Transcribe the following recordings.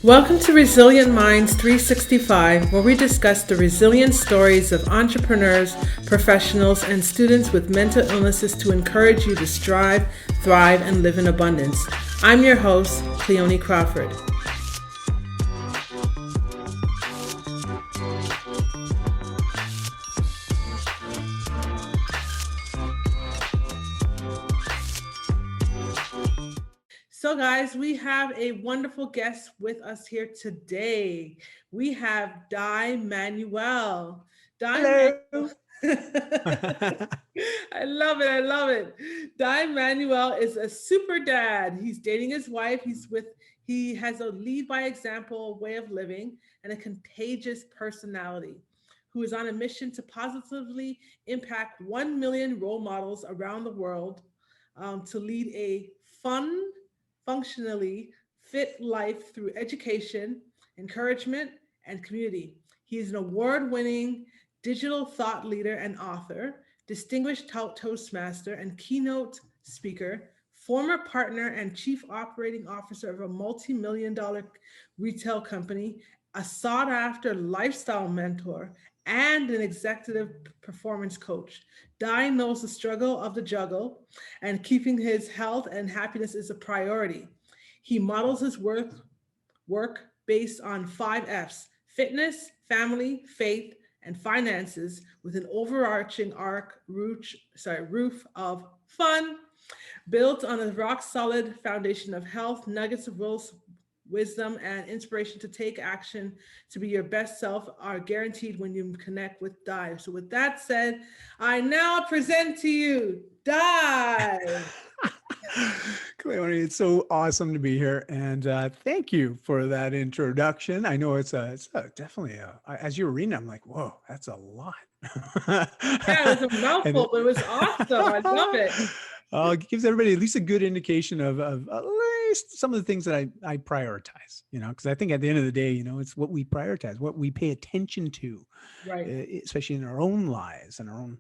Welcome to Resilient Minds 365, where we discuss the resilient stories of entrepreneurs, professionals, and students with mental illnesses to encourage you to strive, thrive, and live in abundance. I'm your host, Cleoni Crawford. So, guys, we have a wonderful guest with us here today. We have Dai Manuel. Dai Hello. Manuel. I love it. I love it. Dai Manuel is a super dad. He's dating his wife. He has a lead by example way of living and a contagious personality who is on a mission to positively impact 1 million role models around the world to lead a fun, functionally fit life through education, encouragement, and community. He is an award winning digital thought leader and author, distinguished Toastmaster and keynote speaker, former partner and chief operating officer of a multi-million-dollar retail company, a sought after lifestyle mentor, and an executive performance coach. Dai knows the struggle of the juggle, and keeping his health and happiness is a priority. He models his work based on 5 F's: fitness, family, faith, and finances, with an overarching roof of fun, built on a rock solid foundation of health, nuggets of wisdom, and inspiration to take action to be your best self are guaranteed when you connect with Dive. So, with that said, I now present to you Dive. Cleoni, it's so awesome to be here, and thank you for that introduction. I know it's definitely as you were reading, I'm like, whoa, that's a lot. Yeah, it was a and mouthful, but it was awesome. I love it. it gives everybody at least a good indication of at least some of the things that I prioritize. Because I think at the end of the day, it's what we prioritize, what we pay attention to, Right, especially in our own lives and our own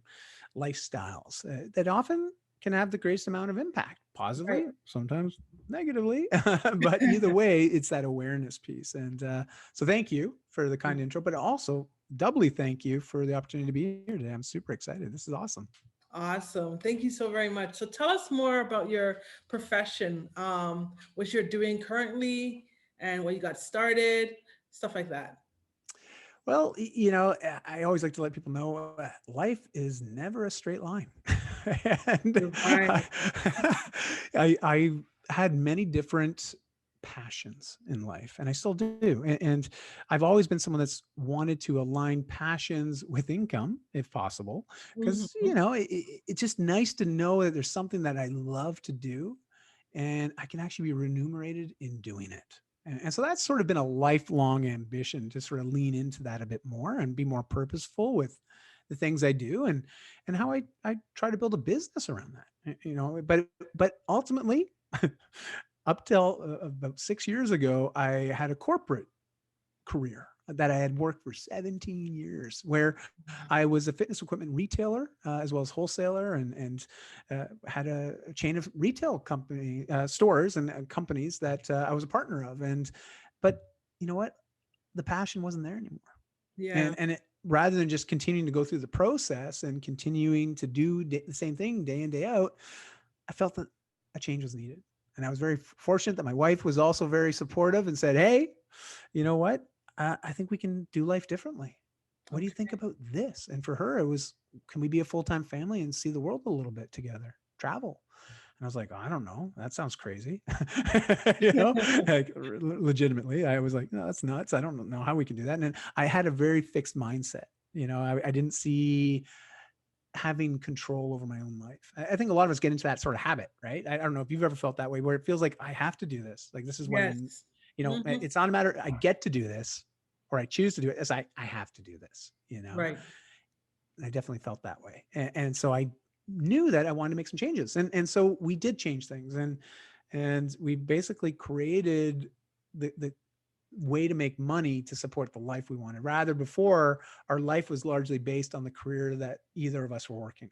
lifestyles that often can have the greatest amount of impact, right. positively, sometimes negatively. But either way, it's that awareness piece. And so thank you for the kind intro, but also doubly thank you for the opportunity to be here today. I'm super excited. This is awesome. Awesome. Thank you so very much. So tell us more about your profession, what you're doing currently, and when you got started, stuff like that. Well, I always like to let people know life is never a straight line. And You're right. I had many different passions in life, and I still do. And I've always been someone that's wanted to align passions with income if possible, because, Mhm. it's just nice to know that there's something that I love to do and I can actually be remunerated in doing it. And so that's sort of been a lifelong ambition to sort of lean into that a bit more and be more purposeful with the things I do and how I try to build a business around that. But ultimately, up till about 6 years ago, I had a corporate career that I had worked for 17 years, where I was a fitness equipment retailer as well as wholesaler, and had a chain of retail company stores and companies that I was a partner of. But you know what? The passion wasn't there anymore, Yeah. and rather than just continuing to go through the process and continuing to do the same thing day in day out, I felt that a change was needed. And I was very fortunate that my wife was also very supportive and said, "Hey, you know what? I think we can do life differently. What do you think Okay. about this?" And for her, it was, can we be a full time family and see the world a little bit together, travel? And I was like, I don't know. That sounds crazy. Like legitimately, I was like, no, that's nuts. I don't know how we can do that. And then I had a very fixed mindset. I didn't see having control over my own life. I think a lot of us get into that sort of habit, right? I don't know if you've ever felt that way, where it feels like I have to do this. Like this is what Yes. Hmm. it's not a matter I get to do this or I choose to do it. As I have to do this. Right. I definitely felt that way. And so I knew that I wanted to make some changes. And so we did change things, and we basically created the way to make money to support the life we wanted. Rather, before, our life was largely based on the career that either of us were working.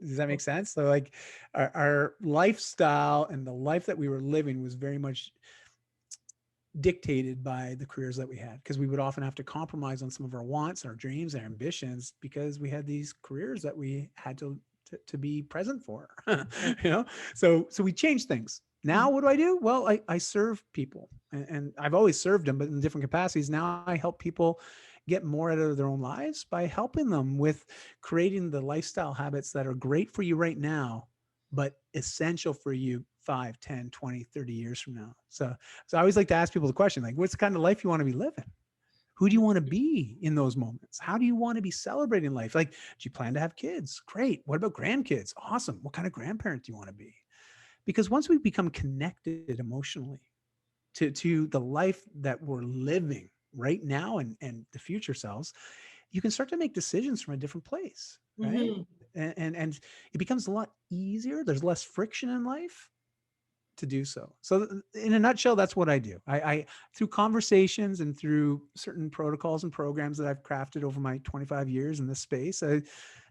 Does that make sense? So like our lifestyle and the life that we were living was very much dictated by the careers that we had, because we would often have to compromise on some of our wants, our dreams, our ambitions, because we had these careers that we had to be present for. Right. So we changed things. Now what do? Well, I serve people, and I've always served them, but in different capacities. Now I help people get more out of their own lives by helping them with creating the lifestyle habits that are great for you right now, but essential for you 5, 10, 20, 30 years from now. So I always like to ask people the question, like, what's the kind of life you want to be living? Who do you want to be in those moments? How do you want to be celebrating life? Like, do you plan to have kids? Great. What about grandkids? Awesome. What kind of grandparent do you want to be? Because once we become connected emotionally to the life that we're living right now and the future selves, you can start to make decisions from a different place, right? Mm-hmm. And it becomes a lot easier. There's less friction in life to do so. So in a nutshell, that's what I do. I through conversations and through certain protocols and programs that I've crafted over my 25 years in this space, has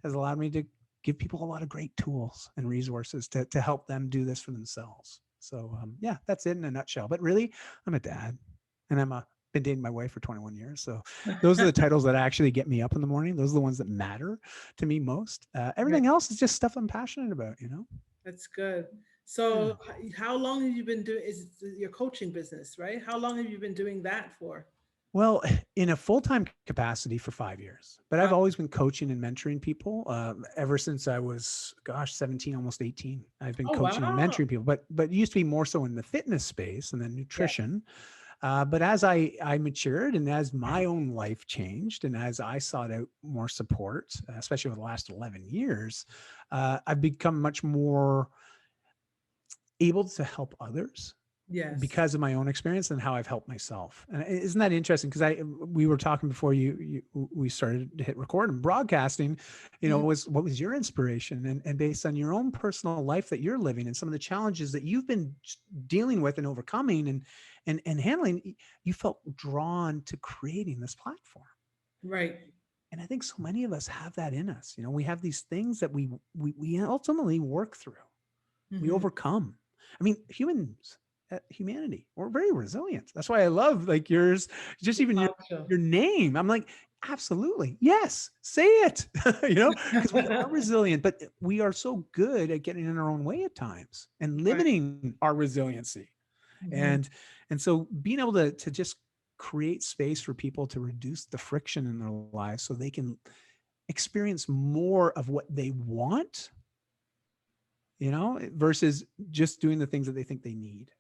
allowed me to give people a lot of great tools and resources to help them do this for themselves. So yeah, that's it in a nutshell. But really, I'm a dad, and been dating my wife for 21 years. So those are the titles that actually get me up in the morning. Those are the ones that matter to me most. Right. Everything else is just stuff I'm passionate about. That's good. Yeah. So, how long have you been doing? Is your coaching business, right? How long have you been doing that for? Well, in a full-time capacity for 5 years, but I've Wow. always been coaching and mentoring people ever since I was, 17, almost 18. I've been Oh, coaching and wow. mentoring people, but it used to be more so in the fitness space and then Yeah. nutrition. But as I matured and as my own life changed and as I sought out more support, especially over the last 11 years, I've become much more able to help others Yes. because of my own experience and how I've helped myself. And isn't that interesting? Because we were talking before we started to hit record, and broadcasting, Mhm. was what was your inspiration, and based on your own personal life that you're living and some of the challenges that you've been dealing with and overcoming and handling, you felt drawn to creating this platform. Right. And I think so many of us have that in us. We have these things that we ultimately work through, we Hmm. overcome. I mean, humanity, we're very resilient. That's why I love like yours, just even your Gotcha. your name. I'm like, absolutely, yes, say it. Because we are resilient, but we are so good at getting in our own way at times and Right. limiting our resiliency. Hmm. And so being able to just create space for people to reduce the friction in their lives so they can experience more of what they want, versus just doing the things that they think they need.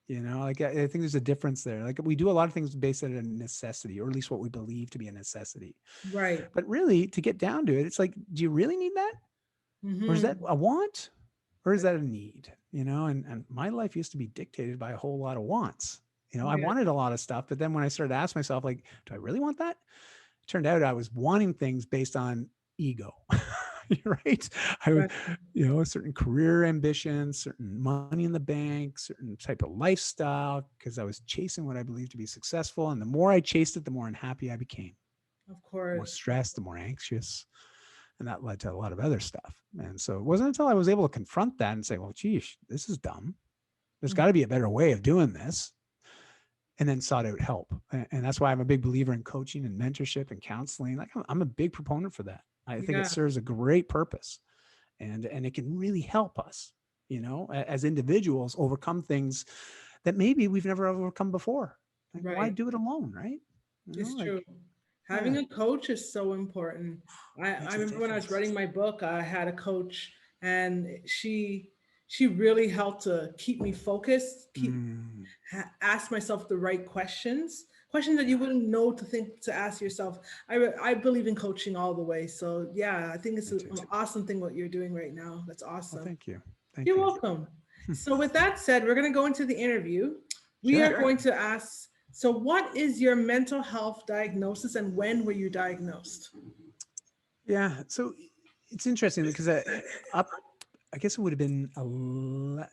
Like I think there's a difference there. Like we do a lot of things based on a necessity, or at least what we believe to be a necessity. Right. But really, to get down to it, it's like, do you really need that? Or is that Hmm. a want? Or is that a need? And my life used to be dictated by a whole lot of wants. I Yeah. wanted a lot of stuff, but then when I started to ask myself, like, do I really want that? It turned out I was wanting things based on ego. Right? I was, Right. a certain career ambition, certain money in the bank, certain type of lifestyle, because I was chasing what I believed to be successful. And the more I chased it, the more unhappy I became, Of the more course. stressed, the more anxious. And that led to a lot of other stuff. And so it wasn't until I was able to confront that and say, well, geez, this is dumb. There's got to be a better way of doing this. And then sought out help. And that's why I'm a big believer in coaching and mentorship and counseling. Like I'm a big proponent for that. I think it Yeah. serves a great purpose, and it can really help us, as individuals overcome things that maybe we've never overcome before. Like, why Right. do it alone, right? It's true. Like, Having yeah, a coach is so important. I makes a remember when I was difference. writing my book, I had a coach, and she really helped to keep me focused, Mm, ask myself the right questions that you wouldn't know to think to ask yourself. I believe in coaching all the way. So yeah, I think it's me too. an awesome thing what you're doing right now. That's Well, awesome. thank you. Thank You're you. welcome. So, with that said, we're going to go into the interview. We are Sure. going to ask, so what is your mental health diagnosis and when were you diagnosed? Yeah. So it's interesting because I guess it would have been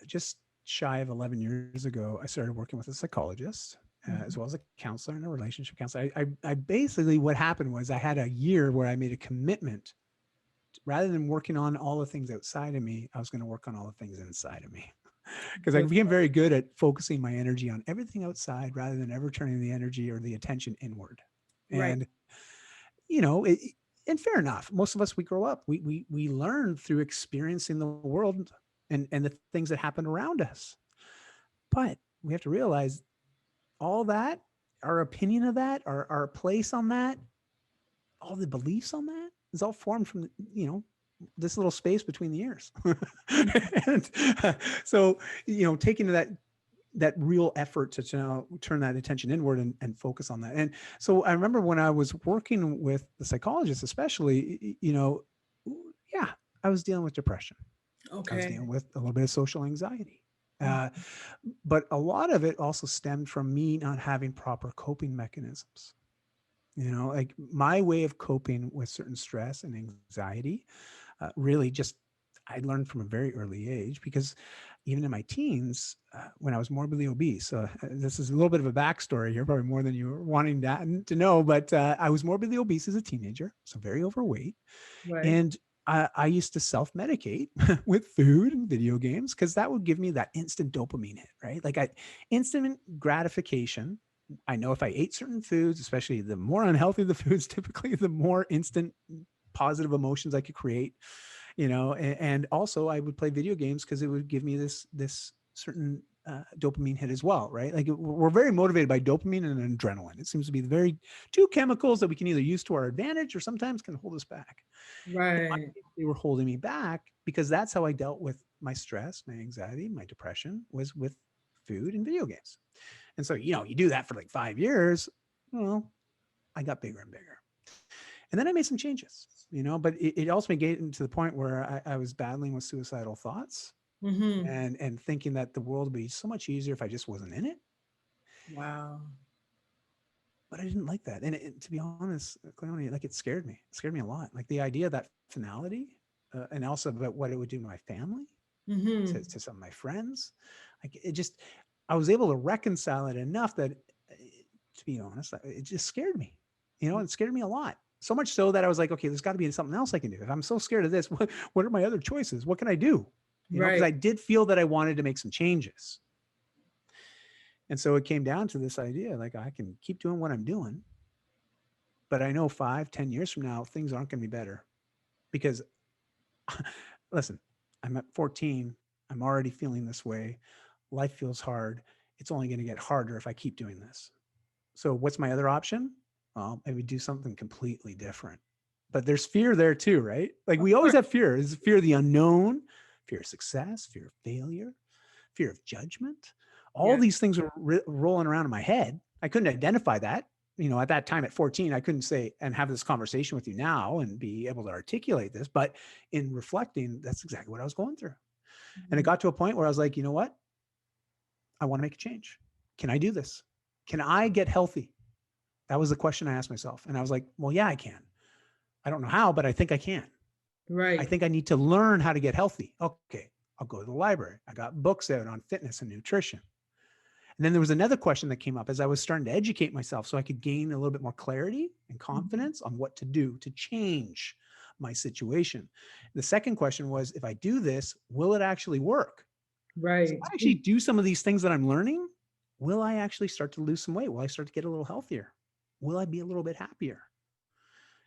just shy of 11 years ago, I started working with a psychologist, as well Mhm. as a counselor and a relationship counselor. I basically, what happened was I had a year where I made a commitment. Rather than working on all the things outside of me, I was going to work on all the things inside of me. because I became very good at focusing my energy on everything outside rather than ever turning the energy or the attention inward. Right. And, you know, and fair enough. Most of us, we grow up, we learn through experiencing the world and the things that happen around us. But we have to realize all that, our opinion of that, our place on that, all the beliefs on that is all formed from, you know, this little space between the ears. And so, you know, taking that real effort to, you know, turn that attention inward and focus on that. And so I remember when I was working with the psychologist, especially, you know, yeah, I was dealing with depression. I was Okay. dealing with a little bit of social anxiety. Mm. Uh, but a lot of it also stemmed from me not having proper coping mechanisms. You know, like my way of coping with certain stress and anxiety really just, I learned from a very early age because even in my teens, when I was morbidly obese, this is a little bit of a backstory here, probably more than you were wanting to know, but I was morbidly obese as a teenager, so very overweight. Right. And I used to self medicate with food and video games because that would give me that instant dopamine hit, right? Like instant gratification. I know if I ate certain foods, especially the more unhealthy the foods, typically the more instant positive emotions I could create, you know. And also I would play video games because it would give me this certain dopamine hit as well, right? Like we're very motivated by dopamine and adrenaline. It seems to be the very two chemicals that we can either use to our advantage or sometimes can hold us back. In my Right. case, they were holding me back because that's how I dealt with my stress, my anxiety, my depression was with food and video games. And so, you know, you do that for like 5 years. Well, I got bigger and bigger. And then I made some changes, you know, but it also getting to the point where I was battling with suicidal thoughts Mm-hmm. and thinking that the world would be so much easier if I just wasn't in it. Wow. But I didn't like that. And to be honest, Cleoni, like it scared me. It scared me a lot. Like the idea of that finality and also about what it would do to my family, Mm-hmm. to some of my friends. Like it just, I was able to reconcile it enough that, to be honest, it just scared me. You know, it scared me a lot. So much so that I was like, okay, there's got to be something else I can do. If I'm so scared of this, what are my other choices? What can I do? You know, because Right. I did feel that I wanted to make some changes. And so it came down to this idea like I can keep doing what I'm doing, but I know 5, 10 years from now, things aren't going to be better because listen, I'm at 14. I'm already feeling this way. Life feels hard. It's only going to get harder if I keep doing this. So what's my other option? Well, maybe do something completely different. But there's fear there too, right? Like Of we always course. have fear. Is fear of the unknown, fear of success, fear of failure, fear of judgment. All Yeah. these things were rolling around in my head. I couldn't identify that. You know, at that time at 14, I couldn't say and have this conversation with you now and be able to articulate this. But in reflecting, that's exactly what I was going through. And it Mhm. got to a point where I was like, you know what? I want to make a change. Can I do this? Can I get healthy? That was the question I asked myself. And I was like, well, yeah, I can. I don't know how, but I think I can. I Right. think I need to learn how to get healthy. Okay, I'll go to the library. I got books out on fitness and nutrition. And then there was another question that came up as I was starting to educate myself so I could gain a little bit more clarity and Mhm. confidence on what to do to change my situation. The second question was, if I do this, will it actually work? So if Right. I actually do some of these things that I'm learning, will I actually start to lose some weight? Will I start to get a little healthier? Will I be a little bit happier?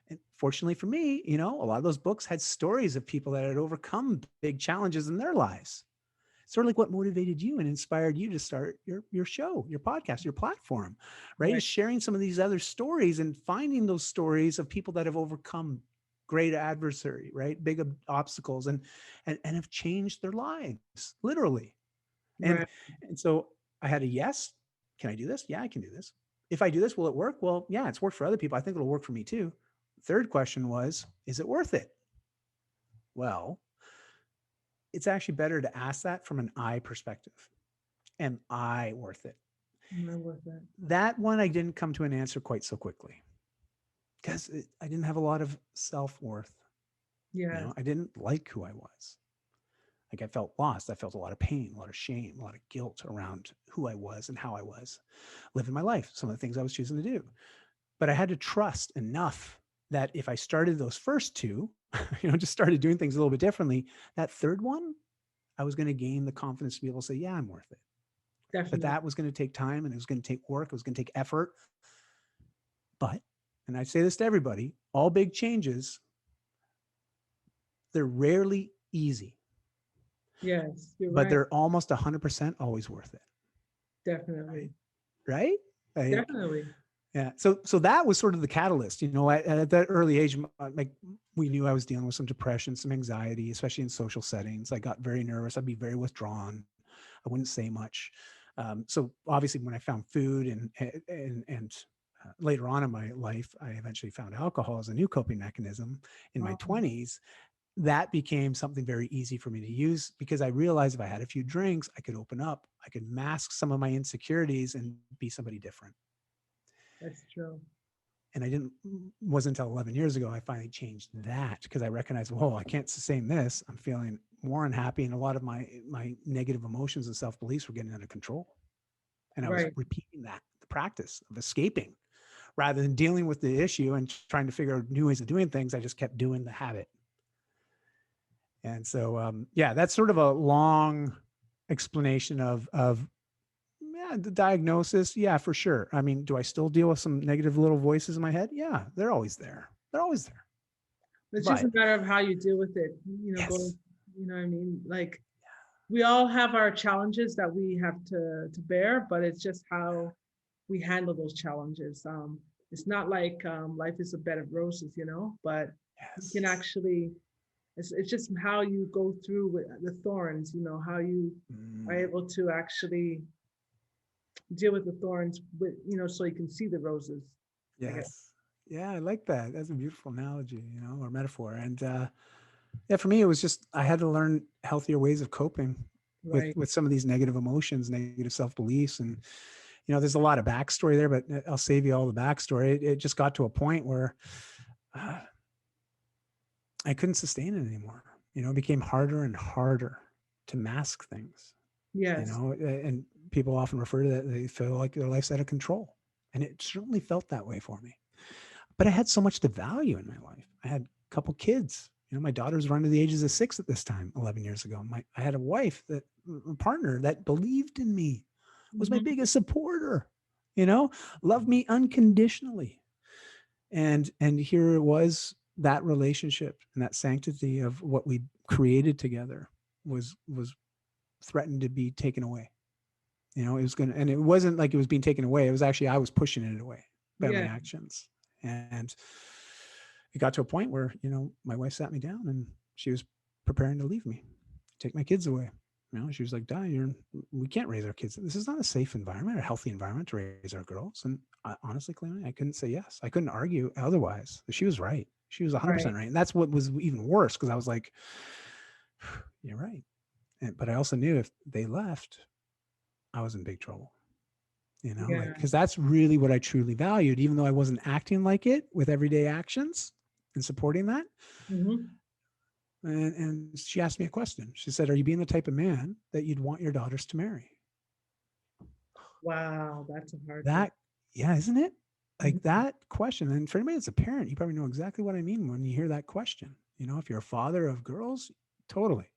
And fortunately for me, you know, a lot of those books had stories of people that had overcome big challenges in their lives. Sort of like what motivated you and inspired you to start your show, your podcast, your platform, right? Right. Is sharing some of these other stories and finding those stories of people that have overcome great adversary, right? Big obstacles and have changed their lives, literally. And Right. and so I had a yes. Can I do this? Yeah, I can do this. If I do this, will it work? Well, yeah, it's worked for other people. I think it'll work for me too. Third question was, is it worth it? Well, it's actually better to ask that from an I perspective. Am I worth it? Not worth it. That one I didn't come to an answer quite so quickly because I didn't have a lot of self worth. You Yes. know, I didn't like who I was. Like I felt lost. I felt a lot of pain, a lot of shame, a lot of guilt around who I was and how I was living my life, some of the things I was choosing to do. But I had to trust enough that if I started those first two, you know, just started doing things a little bit differently, that third one, I was going to gain the confidence to be able to say, yeah, I'm worth it. But Definitely. that was going to take time, and it was going to take work. It was going to take effort. But, and I say this to everybody, all big changes, they're rarely easy, Yes, you're but right. they're almost 100% always worth it. Definitely. Right. Right. Like, Definitely. yeah. So that was sort of the catalyst, at that early age, like we knew I was dealing with some depression, some anxiety, especially in social settings. I got very nervous. I'd be very withdrawn. I wouldn't say much. So obviously when I found food and later on in my life, I eventually found alcohol as a new coping mechanism in my Um, 20s. That became something very easy for me to use because I realized if I had a few drinks, I could open up, I could mask some of my insecurities and be somebody different. that's true. And I didn't, wasn't until 11 years ago, I finally changed that because I recognized, whoa, I can't sustain this. I'm feeling more unhappy. And a lot of my negative emotions and self-beliefs were getting out of control. And I was Right. repeating that, the practice of escaping rather than dealing with the issue and trying to figure out new ways of doing things. I just kept doing the habit. And so, yeah, that's sort of a long explanation of yeah, the diagnosis. Yeah, for sure. I mean, do I still deal with some negative little voices in my head? Yeah, they're always there. They're always there. It's just But a matter of how you deal with it, going, yes, what I mean? Like we all have our challenges that we have to bear, but it's just how we handle those challenges. It's not like life is a bed of roses, but you can yes. actually, it's just how you go through with the thorns, how you are Mm, able to actually deal with the thorns with, so you can see the roses, I guess. yes. Yeah, I like that. That's a beautiful analogy, or metaphor. And yeah, for me, it was just I had to learn healthier ways of coping with Right. some of these negative emotions, negative self beliefs, and there's a lot of backstory there, but I'll save you all the backstory. It just got to a point where uh, I couldn't sustain it anymore. It became harder and harder to mask things. Yes. And people often refer to that, they feel like their life's out of control, and it certainly felt that way for me. But I had so much to value in my life. I had a couple kids. My daughters were under the ages of 6 at this time, 11 years ago. I had a wife, a partner that believed in me, was my Mhm. biggest supporter, you know, loved me unconditionally. And here it was, that relationship and that sanctity of what we created together was threatened to be taken away. It was gonna, and it wasn't like it was being taken away. It was actually I was pushing it away by my Yeah. actions. And it got to a point where, my wife sat me down and she was preparing to leave me, take my kids away. She was like, Dai, we can't raise our kids. This is not a safe environment, a healthy environment to raise our girls. And honestly, Cleoni, I couldn't say yes. I couldn't argue otherwise. She was right. She was Right. 100% right. And that's what was even worse because I was like, you're right. But I also knew if they left, I was in big trouble. Yeah. Because that's really what I truly valued, even though I wasn't acting like it with everyday actions and supporting that. Hmm. And she asked me a question. She said, are you being the type of man that you'd want your daughters to marry? Wow. That's a hard one. That, yeah, isn't it? Like Mhm. that question. And for anybody that's a parent, you probably know exactly what I mean when you hear that question. If you're a father of girls, totally.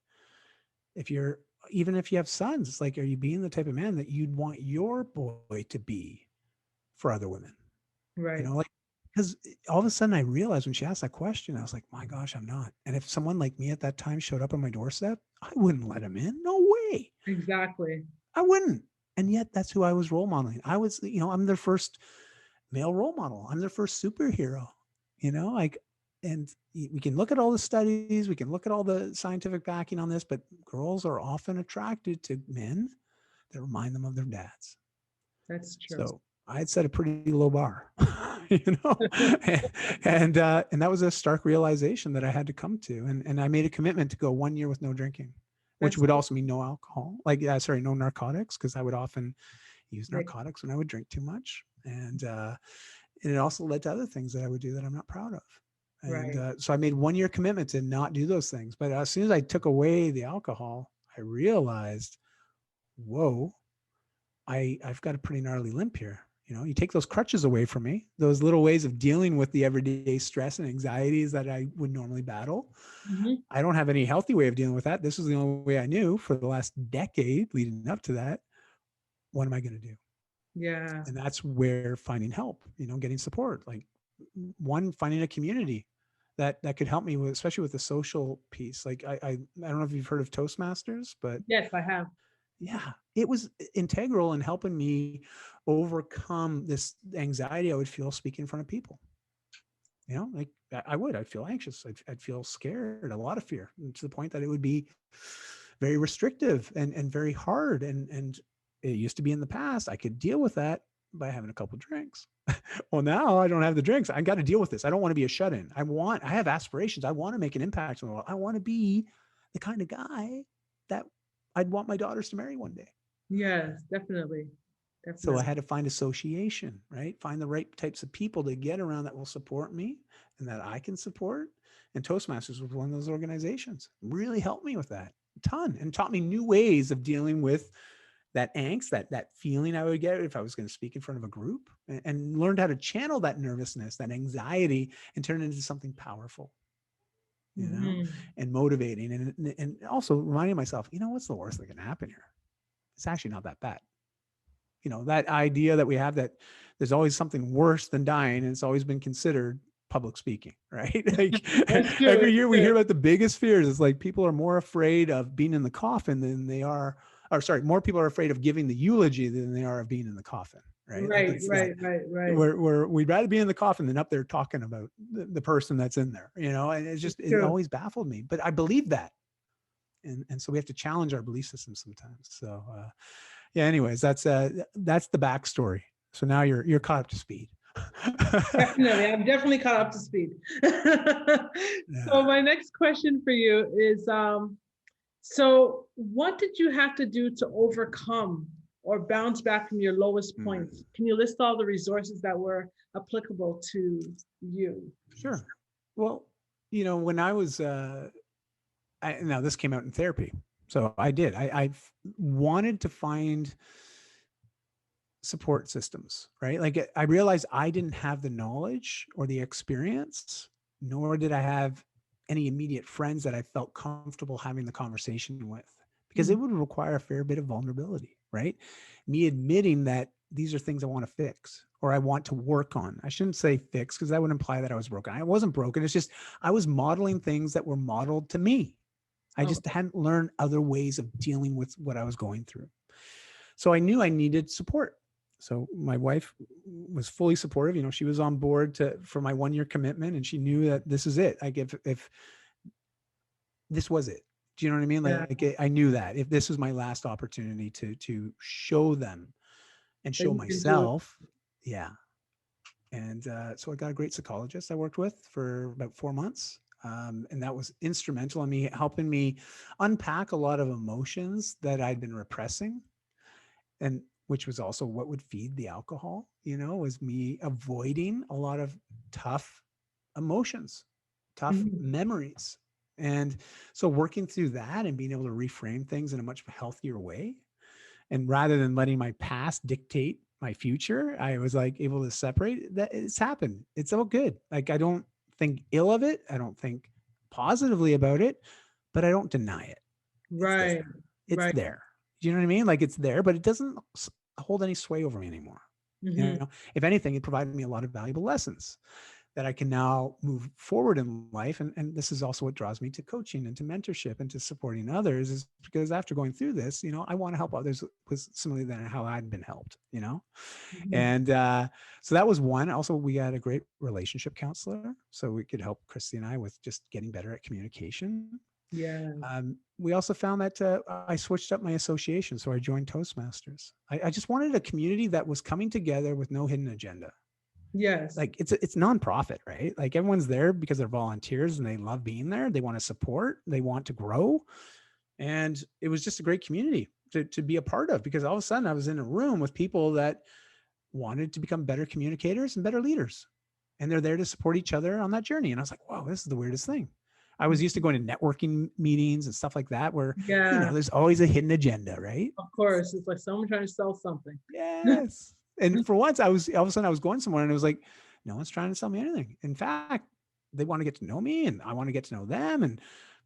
If you're, even if you have sons, it's like, are you being the type of man that you'd want your boy to be for other women? Right. Like, because all of a sudden I realized when she asked that question, I was like, my gosh, I'm not. And if someone like me at that time showed up on my doorstep, I wouldn't let him in. No way. Exactly. I wouldn't. And yet that's who I was role modeling. I was, I'm their first male role model. I'm their first superhero, like, and we can look at all the studies, we can look at all the scientific backing on this, but girls are often attracted to men that remind them of their dads. That's true. So I had set a pretty low bar, you know, and that was a stark realization that I had to come to. And I made a commitment to go 1 year with no drinking, which That's would good. also mean no alcohol, like, sorry, no narcotics, because I would often use Like, narcotics when I would drink too much. And it also led to other things that I would do that I'm not proud of. And right. so I made 1 year commitment to not do those things. But as soon as I took away the alcohol, I realized, whoa, I've got a pretty gnarly limp here. You take those crutches away from me, those little ways of dealing with the everyday stress and anxieties that I would normally battle. Mm-hmm. I don't have any healthy way of dealing with that. This was the only way I knew for the last decade leading up to that. What am I going to do? Yeah. And that's where finding help, getting support, like one, finding a community that could help me with, especially with the social piece. Like I don't know if you've heard of Toastmasters, but Yes, I have. yeah, it was integral in helping me overcome this anxiety I would feel speaking in front of people. Like I'd feel anxious. I'd feel scared, a lot of fear, to the point that it would be very restrictive and very hard. And it used to be in the past, I could deal with that by having a couple of drinks. Well, now I don't have the drinks. I got to deal with this. I don't want to be a shut-in. I have aspirations. I want to make an impact on the world. I want to be the kind of guy that I'd want my daughters to marry one day. Yes, definitely. So I Definitely. had to find association, right? Find the right types of people to get around that will support me and that I can support. And Toastmasters was one of those organizations. Really helped me with that a ton and taught me new ways of dealing with that angst, that feeling I would get if I was going to speak in front of a group, and learned how to channel that nervousness, that anxiety, and turn it into something powerful, Mm-hmm. and motivating. And also reminding myself, what's the worst that can happen here? It's actually not that bad. That idea that we have that there's always something worse than dying, and it's always been considered public speaking, right? Like It's true. every It's year we hear true. about the biggest fears. It's like people are more afraid of being in the coffin than they are, or sorry, more people are afraid of giving the eulogy than they are of being in the coffin, right? Like Right, it's that right, right, right. we'd rather be in the coffin than up there talking about the person that's in there, and It's it true. always baffled me, but I believe that. And so we have to challenge our belief system sometimes. So, yeah, anyways, that's the backstory. So now you're caught up to speed. Definitely. I'm definitely caught up to speed. So Yeah. my next question for you is so what did you have to do to overcome or bounce back from your lowest points? Mm, Can you list all the resources that were applicable to you? sure. Well, when I was now this came out in therapy. So I did. I wanted to find support systems, right? Like I realized I didn't have the knowledge or the experience, nor did I have any immediate friends that I felt comfortable having the conversation with, because it Mhm. would require a fair bit of vulnerability, right? Me admitting that these are things I want to fix or I want to work on. I shouldn't say fix because that would imply that I was broken. I wasn't broken. It's just I was modeling things that were modeled to me. I just Okay. hadn't learned other ways of dealing with what I was going through. So I knew I needed support. So my wife was fully supportive. She was on board for my 1 year commitment, and she knew that this is it. Like if this was it, do you know what I mean? Yeah. Like I knew that if this was my last opportunity to show them and That show you can do it. myself, yeah. And so I got a great psychologist I worked with for about 4 months. And that was instrumental in me helping me unpack a lot of emotions that I'd been repressing, and which was also what would feed the alcohol, was me avoiding a lot of tough emotions, tough Mhm. memories. And so working through that and being able to reframe things in a much healthier way. And rather than letting my past dictate my future, I was like able to separate that it's happened. It's all good. Like I don't think ill of it. I don't think positively about it, but I don't deny it. It's there. Right, It's right. there. Do you know what I mean? Like it's there, but it doesn't hold any sway over me anymore. Hmm. If anything, it provided me a lot of valuable lessons that I can now move forward in life. And this is also what draws me to coaching and to mentorship and to supporting others, is because after going through this, I want to help others with similarly than how I'd been helped. Hmm. And so that was one. Also, we had a great relationship counselor. So we could help Christy and I with just getting better at communication. Yeah. We also found that I switched up my association. So I joined Toastmasters. I just wanted a community that was coming together with no hidden agenda. Yes. Like it's nonprofit, right? Like everyone's there because they're volunteers and they love being there. They want to support, they want to grow. And it was just a great community to be a part of, because all of a sudden I was in a room with people that wanted to become better communicators and better leaders. And they're there to support each other on that journey. And I was like, wow, this is the weirdest thing. I was used to going to networking meetings and stuff like that where, Yeah. there's always a hidden agenda, right? Of course. It's like someone trying to sell something. Yes. And for once, I was all of a sudden I was going somewhere and it was like, no one's trying to sell me anything. In fact, they want to get to know me and I want to get to know them. And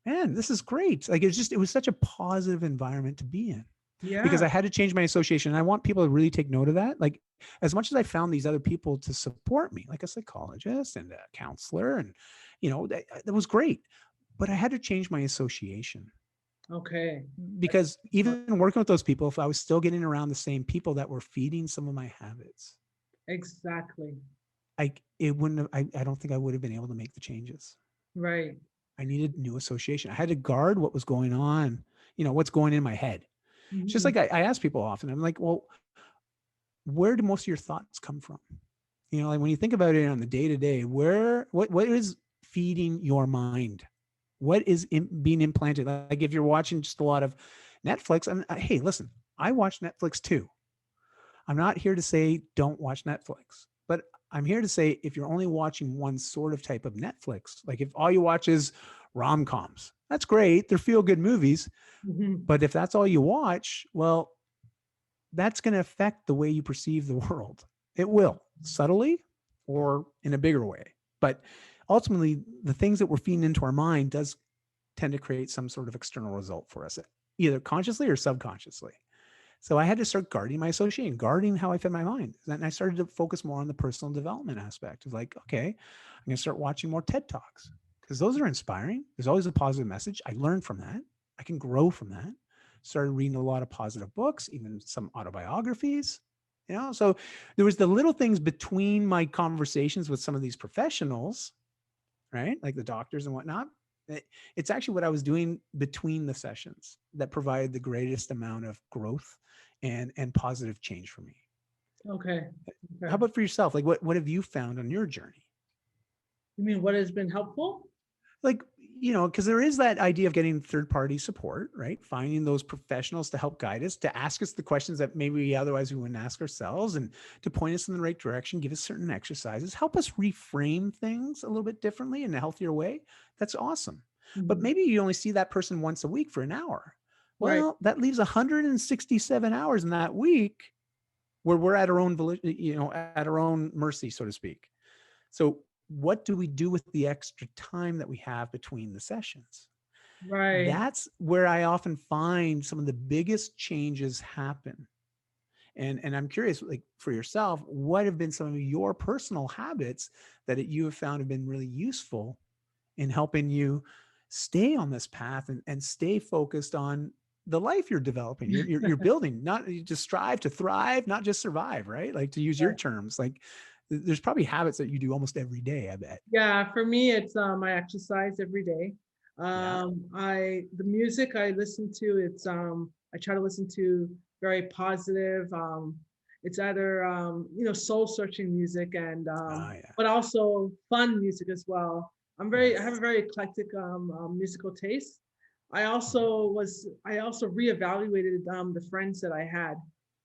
man, this is great. Like it was such a positive environment to be in because Yeah. I had to change my association. And I want people to really take note of that. Like as much as I found these other people to support me, like a psychologist and a counselor, and that was great. But I had to change my association Okay. because even working with those people, if I was still getting around the same people that were feeding some of my habits, Exactly. it wouldn't have, I don't think I would have been able to make the changes. Right. I needed new association. I had to guard what was going on, what's going in my head. It's just Mhm. like I ask people often, I'm like, well, where do most of your thoughts come from? Like when you think about it on the day to day, what is feeding your mind? What is being implanted? Like if you're watching just a lot of Netflix, and hey, listen, I watch Netflix too. I'm not here to say don't watch Netflix, but I'm here to say if you're only watching one sort of type of Netflix, like if all you watch is rom-coms, that's great. They're feel-good movies. Mhm. But if that's all you watch, well, that's going to affect the way you perceive the world. It will, subtly or in a bigger way. But ultimately, the things that we're feeding into our mind does tend to create some sort of external result for us, either consciously or subconsciously. So I had to start guarding my association, guarding how I fed my mind. And I started to focus more on the personal development aspect of like, okay, I'm going to start watching more TED Talks because those are inspiring. There's always a positive message. I learned from that. I can grow from that. Started reading a lot of positive books, even some autobiographies. So there was the little things between my conversations with some of these professionals, right? Like the doctors and whatnot. It's actually what I was doing between the sessions that provided the greatest amount of growth and positive change for me. Okay. How Okay. about for yourself? Like what have you found on your journey? You mean what has been helpful? Like, because there is that idea of getting third party support, right? Finding those professionals to help guide us, to ask us the questions that maybe otherwise we wouldn't ask ourselves, and to point us in the right direction, give us certain exercises, help us reframe things a little bit differently in a healthier way. That's awesome. But Mhm. maybe you only see that person once a week for an hour. Right. Well, that leaves 167 hours in that week where we're at our own, at our own mercy, so to speak. So what do we do with the extra time that we have between the sessions? Right. That's where I often find some of the biggest changes happen. And I'm curious, like for yourself, what have been some of your personal habits that you have found have been really useful in helping you stay on this path and stay focused on the life you're developing, you're building, not you just strive to thrive, not just survive, right? Like to use your Right. terms, like there's probably habits that you do almost every day, I bet. Yeah, for me, it's I exercise every day. Yeah. The music I listen to, I try to listen to very positive. It's either soul searching music and Oh, yeah. but also fun music as well. I have a Yes. very eclectic musical taste. I also reevaluated the friends that I had.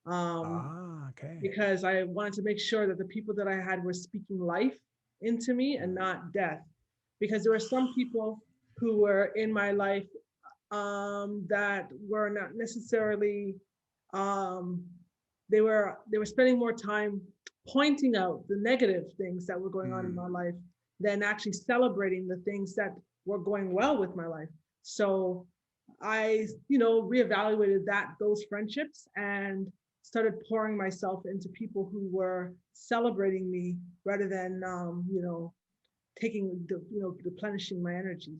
Um, Ah, okay. because I wanted to make sure that the people that I had were speaking life into me and Mm. not death. Because there were some people who were in my life that were not necessarily um, they were spending more time pointing out the negative things that were going on in Mm. my life than actually celebrating the things that were going well with my life. So I, reevaluated those friendships and started pouring myself into people who were celebrating me rather than, replenishing my energy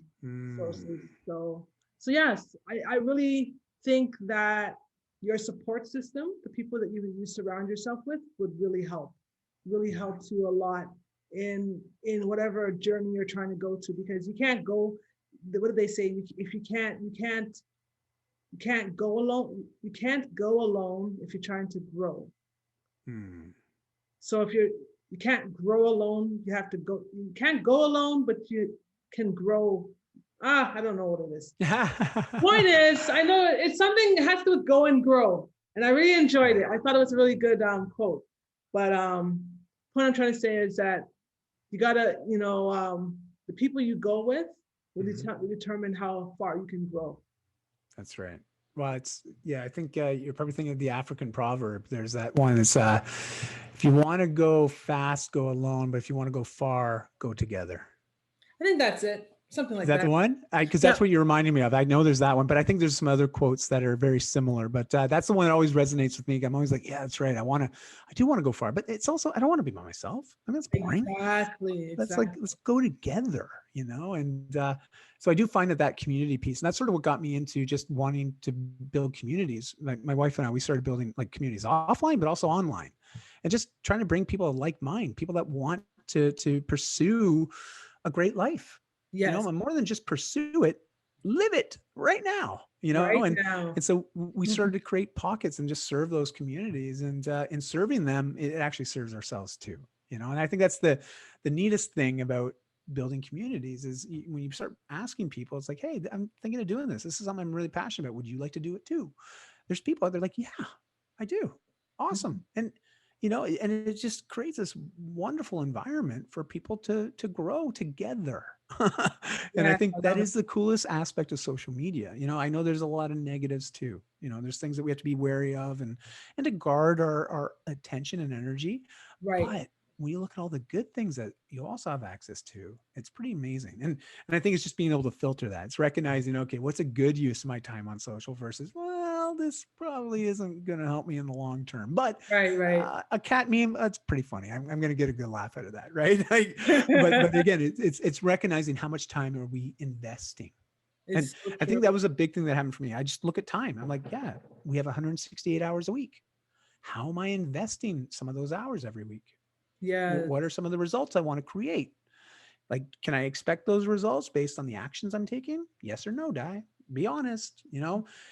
sources. Mm. So yes, I really think that your support system, the people that you surround yourself with, would really Yeah. helps you a lot in whatever journey you're trying to go to, because you can't go. What do they say? If you can't go alone. You can't go alone if you're trying to grow. Mm. So if you can't grow alone, you have to go. You can't go alone, but you can grow. I don't know what it is. Point is, I know it's something that has to go and grow, and I really enjoyed it. Yeah. I thought it was a really good quote. But point I'm trying to say is that you gotta, the people you go with will Mhm. determine how far you can grow. That's right. Well, yeah, I think you're probably thinking of the African proverb. There's that one. It's if you want to go fast, go alone, but if you want to go far, go together. I think that's it. Something Is like that the that. one? Because that's Yep. what you're reminding me of. I know there's that one, but I think there's some other quotes that are very similar. But that's the one that always resonates with me. I'm always like, yeah, that's right. I do want to go far, but it's also, I don't want to be by myself. I mean, that's boring. Exactly. Let's like, Exactly. let's go together, And so I do find that community piece, and that's sort of what got me into just wanting to build communities. Like my wife and I, we started building like communities offline, but also online, and just trying to bring people of like mind, people that want to pursue a great life, Yes. and more than just pursue it, live it right now, Right and now. so we started Mhm. to create pockets and just serve those communities, and in serving them, it actually serves ourselves too, and I think that's the neatest thing about building communities is when you start asking people, it's like, hey, I'm thinking of doing this. This is something I'm really passionate about. Would you like to do it too? There's people out there like, yeah, I do. Awesome. Mhm. And it just creates this wonderful environment for people to grow together. And I Yeah, think I that love it. is the coolest aspect of social media. I know there's a lot of negatives too. There's things that we have to be wary of and to guard our attention and energy. Right. But when you look at all the good things that you also have access to, it's pretty amazing. And I think it's just being able to filter that. It's recognizing, okay, what's a good use of my time on social versus, well, this probably isn't going to help me in the long term. But Right, right. a cat meme, that's pretty funny. I'm going to get a good laugh out of that, right? But again, it's recognizing how much time are we investing. And It's so I true. think that was a big thing that happened for me. I just look at time. I'm like, yeah, we have 168 hours a week. How am I investing some of those hours every week? Yes. What are some of the results I want to create? Like, can I expect those results based on the actions I'm taking? Yes or no, Di? Be honest.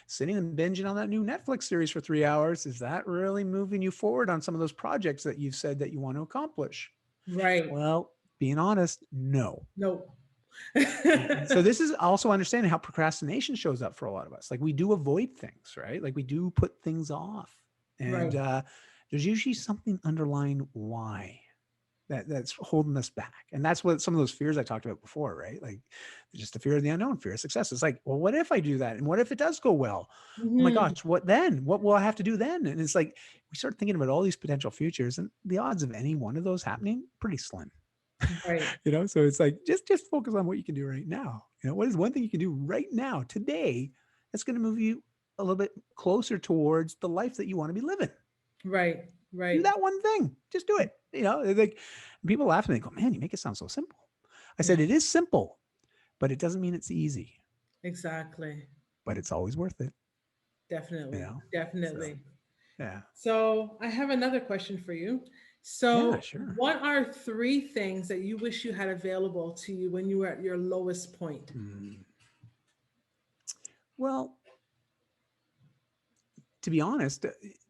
Sitting and binging on that new Netflix series for 3 hours, is that really moving you forward on some of those projects that you've said that you want to accomplish? Right. Well, being honest, no. No. And so this is also understanding how procrastination shows up for a lot of us. Like we do avoid things, right? Like we do put things off. And Right. there's usually something underlying why that's holding us back. And that's what some of those fears I talked about before, right? Like just the fear of the unknown, fear of success. It's like, well, what if I do that? And what if it does go well? Oh my Mhm. gosh, what then? What will I have to do then? And it's like we start thinking about all these potential futures, and the odds of any one of those happening pretty slim. Right. So it's like just focus on what you can do right now. What is one thing you can do right now, today, that's going to move you a little bit closer towards the life that you want to be living. Right. Do Right. that one thing. Just do it. Like people laugh and they go, man, you make it sound so simple. I Yeah. said, it is simple, but it doesn't mean it's easy, Exactly. but it's always worth it, you Definitely. know? So, Definitely. yeah. So I have another question for you. Yeah, So, sure. what are three things that you wish you had available to you when you were at your lowest point? Mm. Well, to be honest,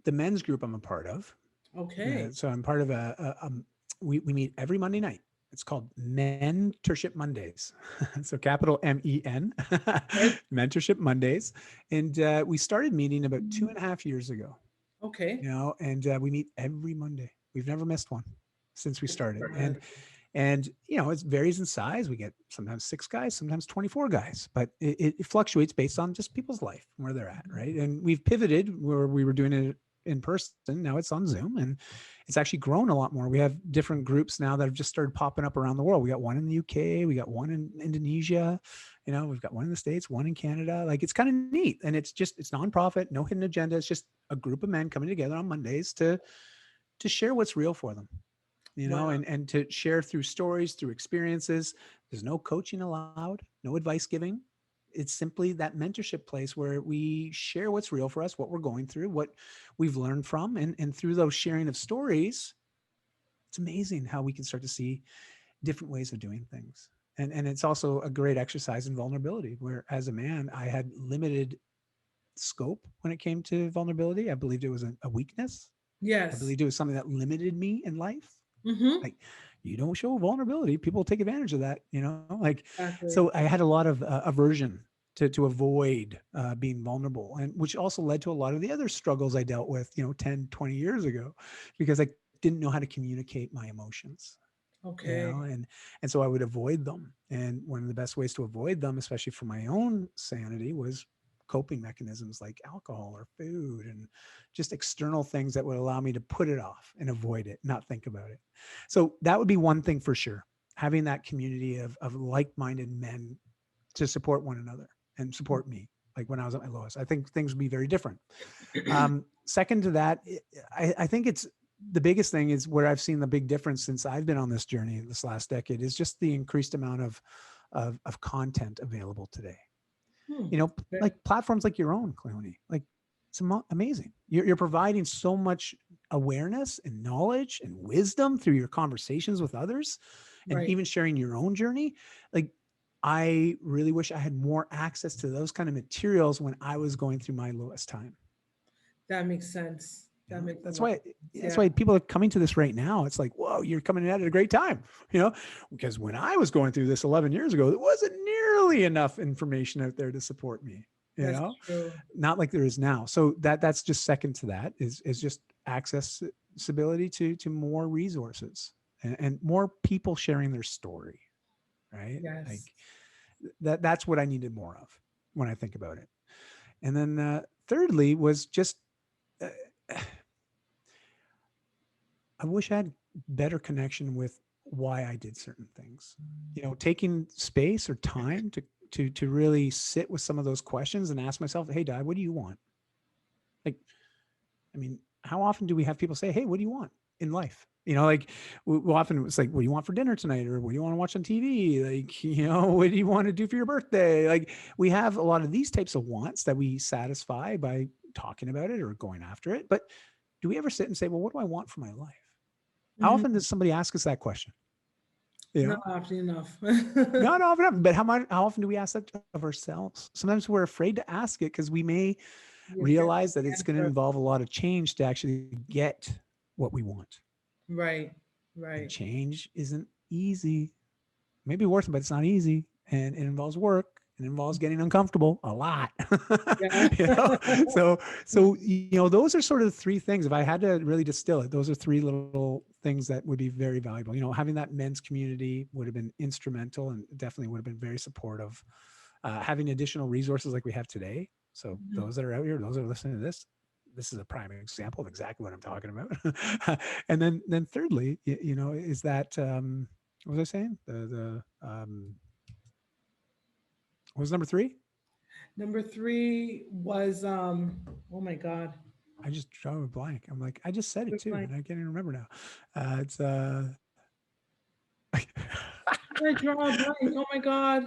the men's group I'm a part of, Okay. so I'm part of we meet every Monday night. It's called Mentorship Mondays. So capital MEN, Right. Mentorship Mondays. And we started meeting about 2.5 years ago, Okay. and we meet every Monday. We've never missed one since we started. And Perfect. and it varies in size. We get sometimes 6 guys, sometimes 24 guys, but it fluctuates based on just people's life, where they're at, right? And we've pivoted where we were doing it in person. Now it's on Zoom, and it's actually grown a lot more. We have different groups now that have just started popping up around the world. We got one in the UK, we got one in Indonesia, we've got one in the States, one in Canada. Like it's kind of neat. And it's nonprofit, no hidden agenda. It's just a group of men coming together on Mondays to share what's real for them, Wow. and to share through stories, through experiences. There's no coaching allowed, no advice giving. It's simply that mentorship place where we share what's real for us, what we're going through, what we've learned from. And through those sharing of stories, it's amazing how we can start to see different ways of doing things. And it's also a great exercise in vulnerability, where as a man, I had limited scope when it came to vulnerability. I believed it was a weakness. I Yes. believed it was something that limited me in life. Mm-hmm. Like, you don't show vulnerability, people take advantage of that, like. So Exactly. I had a lot of aversion to avoid being vulnerable, and which also led to a lot of the other struggles I dealt with 10, 20 years ago, because I didn't know how to communicate my emotions, Okay. and so I would avoid them. And one of the best ways to avoid them, especially for my own sanity, was coping mechanisms like alcohol or food and just external things that would allow me to put it off and avoid it, not think about it. So that would be one thing for sure. Having that community of like-minded men to support one another and support me. Like when I was at my lowest, I think things would be very different. Second to that, I think it's the biggest thing is where I've seen the big difference since I've been on this journey this last decade is just the increased amount of content available today. Hmm. You know, Okay. like platforms like your own, Cleoni, like it's amazing. You're providing so much awareness and knowledge and wisdom through your conversations with others and Right. even sharing your own journey. Like I really wish I had more access to those kind of materials when I was going through my lowest time. That makes sense. You That know, makes a lot of sense. that's Yeah. why people are coming to this right now. It's like, whoa, you're coming in at a great time, you know, because when I was going through this 11 years ago, there wasn't nearly enough information out there to support me, you That's know, true. not like there is now. So that's just second to that is just accessibility to more resources and more people sharing their story, right? Yes. Like that's what I needed more of when I think about it. And then thirdly was just uh, I wish I had better connection with why I did certain things. You know, taking space or time to really sit with some of those questions and ask myself, "Hey, Dad, what do you want?" Like, I mean, how often do we have people say, "Hey, what do you want in life?" You know, like we'll often it's like, "What do you want for dinner tonight?" or "What do you want to watch on TV?" Like, you know, "What do you want to do for your birthday?" Like, we have a lot of these types of wants that we satisfy by talking about it or going after it. But do we ever sit and say, "Well, what do I want for my life?" How often Mhm. does somebody ask us that question? You Not know, often enough. not often, enough, but how often do we ask that of ourselves? Sometimes we're afraid to ask it because we may You're afraid of realize that the it's going to answer. involve a lot of change to actually get what we want. Right. And Right. change isn't easy. Maybe worth it, but it's not easy. And it involves work. It involves getting uncomfortable a lot. Yeah. you know? So those are sort of the three things. If I had to really distill it, those are three little things that would be very valuable. You know, having that men's community would have been instrumental and definitely would have been very supportive. Having additional resources like we have today. So Mhm. those that are out here, those that are listening to this is a prime example of exactly what I'm talking about. And then thirdly, is that what was I saying? What was number three? Number three was oh my God. I just drew a blank. I'm like, I just said it Good too, point. and I can't even remember now. It's How did I draw a blank? Oh my God.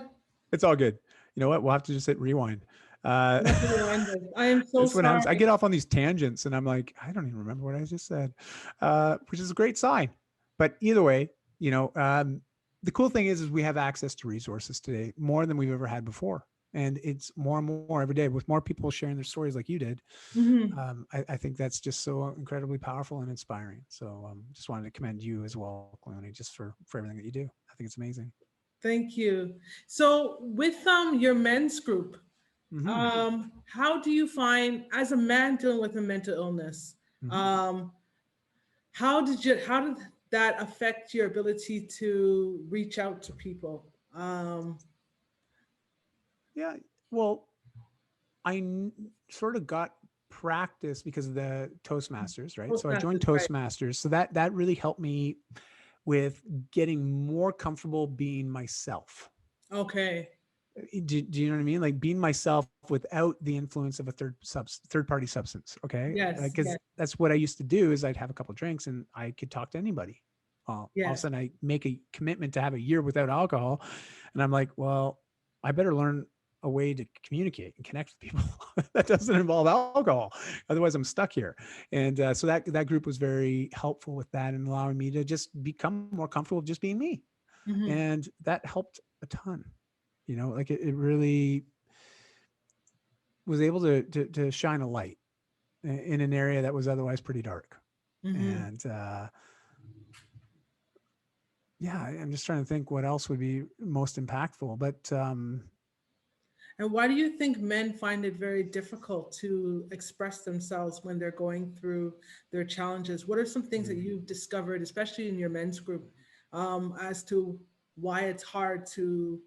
it's all good. You know what? We'll have to just hit rewind. Uh, I have to rewind this. I am so it's what happens. I sorry. get off on these tangents, and I'm like, I don't even remember what I just said, which is a great sign. But either way, the cool thing is we have access to resources today more than we've ever had before, and it's more and more every day with more people sharing their stories like you did. Hmm. I think that's just so incredibly powerful and inspiring. So just wanted to commend you as well, Cleoni, just for everything that you do. I think it's amazing. Thank you. So with your men's group, Mm-hmm. how do you find as a man dealing with a mental illness? Mm-hmm. Um, how did that affect your ability to reach out to people? Yeah. Well, sort of got practice because of the Toastmasters, right? So I joined Toastmasters, right? Toastmasters. So that really helped me with getting more comfortable being myself. Okay. Do you know what I mean? Like being myself without the influence of a third party substance. Okay, Yes. because Yes. that's what I used to do. Is I'd have a couple of drinks and I could talk to anybody. All of a Yes. sudden, I make a commitment to have a year without alcohol, and I'm like, well, I better learn a way to communicate and connect with people that doesn't involve alcohol. Otherwise, I'm stuck here. And so that group was very helpful with that and allowing me to just become more comfortable with just being me, Hmm. and that helped a ton. Like it really was able to shine a light in an area that was otherwise pretty dark. Hmm. And yeah, I'm just trying to think what else would be most impactful. But And why do you think men find it very difficult to express themselves when they're going through their challenges? What are some things that you've discovered, especially in your men's group, as to why it's hard to,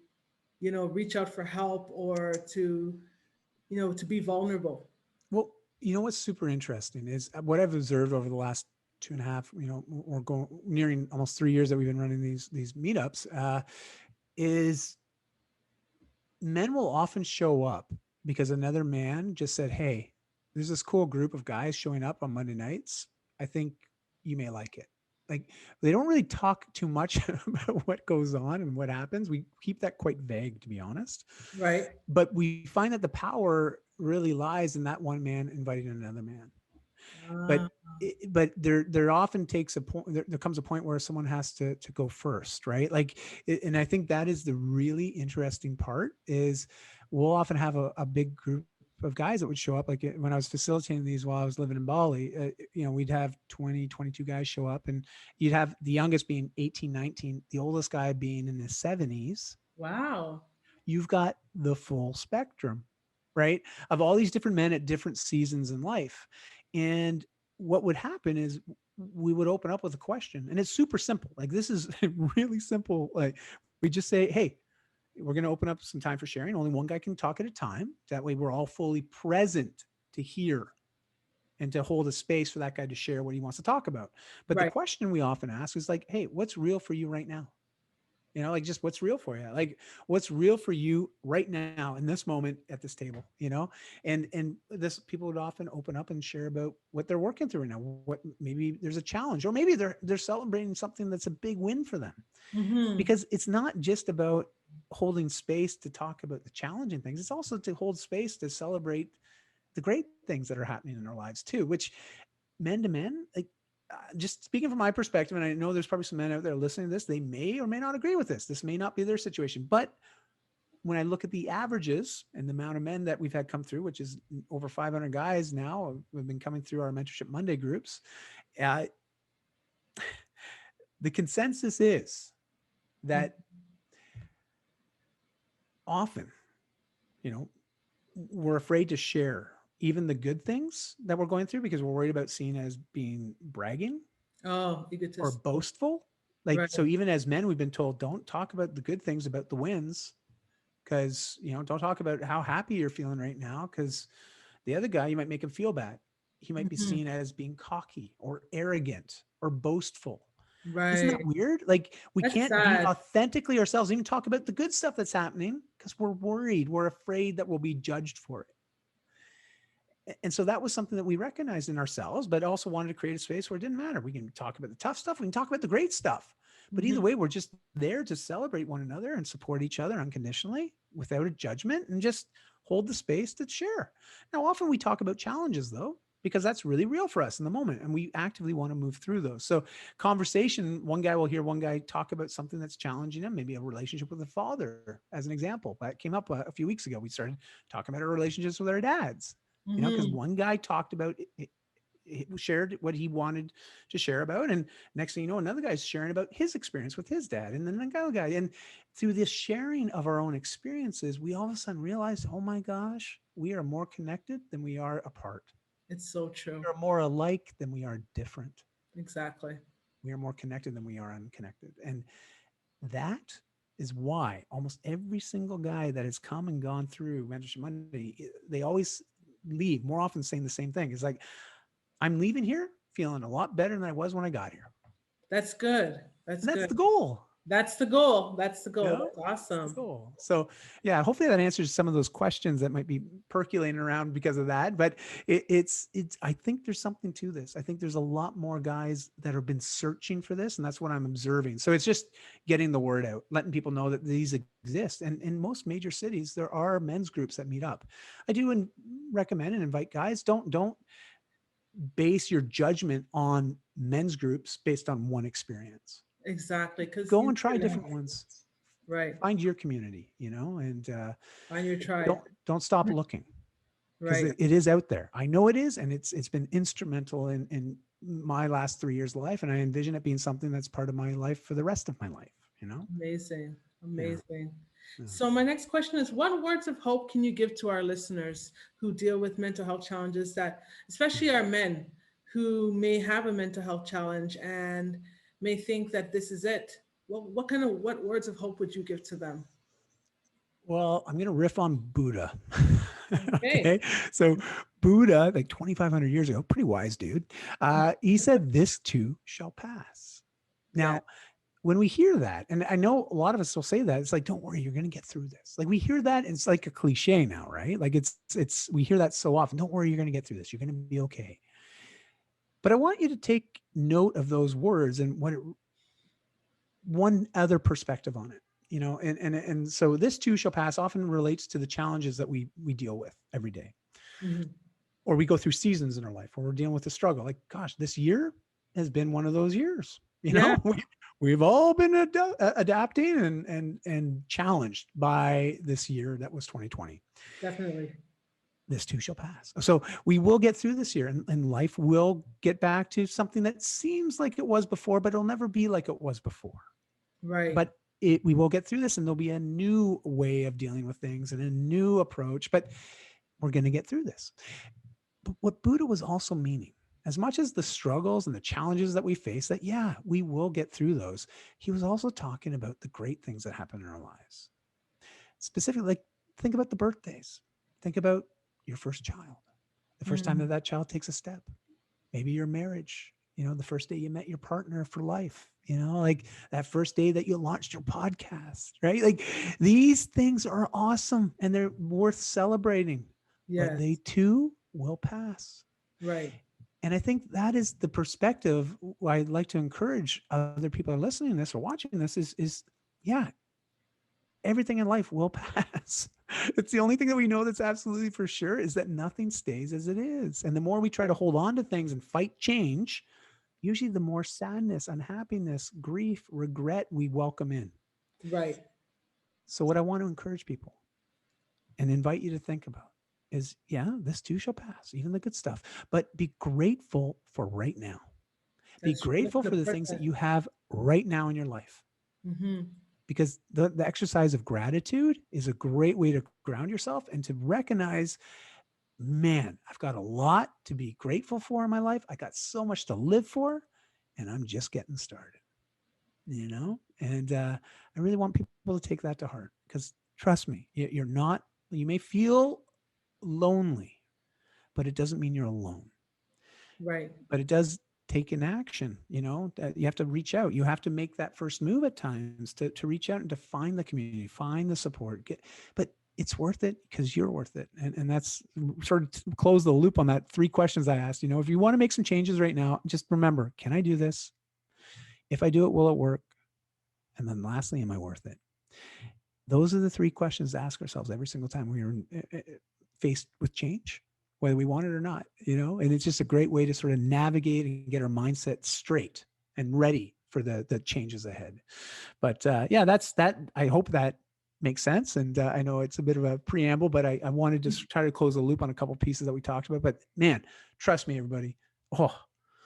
reach out for help or to to be vulnerable. Well, you know what's super interesting is what I've observed over the last two and a half, or going nearing almost 3 years that we've been running these meetups, is men will often show up because another man just said, "Hey, there's this cool group of guys showing up on Monday nights. I think you may like it." Like they don't really talk too much about what goes on and what happens. We keep that quite vague, to be honest. Right. But we find that the power really lies in that one man inviting another man. But Ah, but there often takes a point, there comes a point where someone has to go first, right? Like and I think that is the really interesting part is we'll often have a big group of guys that would show up. Like when I was facilitating these while I was living in Bali, we'd have 20, 22 guys show up, and you'd have the youngest being 18, 19, the oldest guy being in his 70s. wow. You've got the full spectrum, right? Of all these different men at different seasons in life. And what would happen is we would open up with a question, and it's super simple. Like this is really simple. Like we just say, "Hey, we're going to open up some time for sharing. Only one guy can talk at a time. That way we're all fully present to hear and to hold a space for that guy to share what he wants to talk about." But the Right. question we often ask is like, "Hey, what's real for you right now?" Like just what's real for you, like what's real for you right now in this moment at this table, and this people would often open up and share about what they're working through right now, what maybe there's a challenge, or maybe they're celebrating something that's a big win for them, Mm-hmm. because it's not just about holding space to talk about the challenging things, it's also to hold space to celebrate the great things that are happening in our lives too, which men to men, like just speaking from my perspective, and I know there's probably some men out there listening to this, they may or may not agree with this. This may not be their situation. But when I look at the averages and the amount of men that we've had come through, which is over 500 guys now, have been coming through our Mentorship Monday groups, uh, the consensus is that often, you know, we're afraid to share even the good things that we're going through because we're worried about seen as being bragging Oh, or egotistical. boastful. Like, Right. so even as men, we've been told don't talk about the good things about the wins, because, don't talk about how happy you're feeling right now, because the other guy, you might make him feel bad. He might be Mm-hmm. seen as being cocky or arrogant or boastful. Isn't that Right. weird? Like, we That's can't be sad. authentically ourselves, even talk about the good stuff that's happening because we're worried. We're afraid that we'll be judged for it. And so that was something that we recognized in ourselves, but also wanted to create a space where it didn't matter. We can talk about the tough stuff. We can talk about the great stuff. But either Mm-hmm. way, we're just there to celebrate one another and support each other unconditionally without a judgment, and just hold the space to share. Now, often we talk about challenges though, because that's really real for us in the moment. And we actively want to move through those. So conversation, one guy will hear one guy talk about something that's challenging him, maybe a relationship with a father, as an example. That came up a few weeks ago. We started talking about our relationships with our dads, because Mm-hmm. one guy talked about it, shared what he wanted to share about, and next thing you know, another guy's sharing about his experience with his dad, and then another guy, and through this sharing of our own experiences, we all of a sudden realize, oh my gosh, we are more connected than we are apart. It's so We true. are more alike than we are different. Exactly. We are more connected than we are unconnected. And that is why almost every single guy that has come and gone through Mentorship Monday, they always leave more often saying the same thing. It's like, I'm leaving here feeling a lot better than I was when I got here. That's good. That's And that's good. the goal. That's the goal. That's the goal. Yeah, That's that's the awesome. goal. So, yeah, hopefully that answers some of those questions that might be percolating around because of that. But it's. I think there's something to this. I think there's a lot more guys that have been searching for this, and that's what I'm observing. So it's just getting the word out, letting people know that these exist. And in most major cities, there are men's groups that meet up. I do recommend and invite guys. Don't base your judgment on men's groups based on one experience. Exactly. Because Go you and try never know. different ones. Right. Find your community, and On your tribe. don't stop looking, because Right. it is out there. I know it is, and it's been instrumental in my last 3 years of life, and I envision it being something that's part of my life for the rest of my life. Amazing. Yeah. Amazing. Yeah. So, my next question is, what words of hope can you give to our listeners who deal with mental health challenges, that, especially our men who may have a mental health challenge and may think that this is it? What words of hope would you give to them? Well, I'm going to riff on Buddha. Okay. Okay. So Buddha, like 2,500 years ago, pretty wise dude, he said, this too shall pass. Yeah. Now, when we hear that, and I know a lot of us will say that, it's like, don't worry, you're going to get through this. Like we hear that, and it's like a cliche now, right? Like we hear that so often. Don't worry, you're going to get through this. You're going to be okay. But I want you to take note of those words and one other perspective on it, and so this too shall pass often relates to the challenges that we deal with every day, Mhm. or we go through seasons in our life where we're dealing with a struggle. Like, gosh, this year has been one of those years. Yeah, We've all been adapting and challenged by this year that was 2020. definitely. This too shall pass. So we will get through this year, and life will get back to something that seems like it was before, but it'll never be like it was before. Right. But we will get through this, and there'll be a new way of dealing with things and a new approach, but we're going to get through this. But what Buddha was also meaning, as much as the struggles and the challenges that we face, that yeah, we will get through those, he was also talking about the great things that happen in our lives. Specifically, like, think about the birthdays. Think about your first child, the first time that Mhm. that child takes a step. Maybe your marriage, the first day you met your partner for life, like that first day that you launched your podcast, right? Like these things are awesome and they're worth celebrating, but they Yes. too will pass. Right. And I think that is the perspective I'd like to encourage other people who are listening to this or watching this is yeah, everything in life will pass. It's the only thing that we know that's absolutely for sure is that nothing stays as it is. And the more we try to hold on to things and fight change, usually the more sadness, unhappiness, grief, regret we welcome in. Right. So, what I want to encourage people and invite you to think about is yeah, this too shall pass, even the good stuff, but be grateful for right now. Be That's true. grateful The for the things that present. you have right now in your life, Hmm. because the exercise of gratitude is a great way to ground yourself and to recognize, man, I've got a lot to be grateful for in my life. I got so much to live for, and I'm just getting started, And I really want people to take that to heart, because trust me, you're not, you may feel lonely, but it doesn't mean you're alone. Right. But it does take an action, that you have to reach out. You have to make that first move at times to reach out and to find the community, find the support. But it's worth it because you're worth it. And that's sort of to close the loop on that 3 questions I asked. If you want to make some changes right now, just remember, can I do this? If I do it, will it work? And then lastly, am I worth it? Those are the 3 questions to ask ourselves every single time we are faced with change, whether we want it or not, and it's just a great way to sort of navigate and get our mindset straight and ready for the changes ahead. But yeah, that's that. I hope that makes sense. And I know it's a bit of a preamble, but I wanted to try to close the loop on a couple of pieces that we talked about. But man, trust me, everybody. Oh,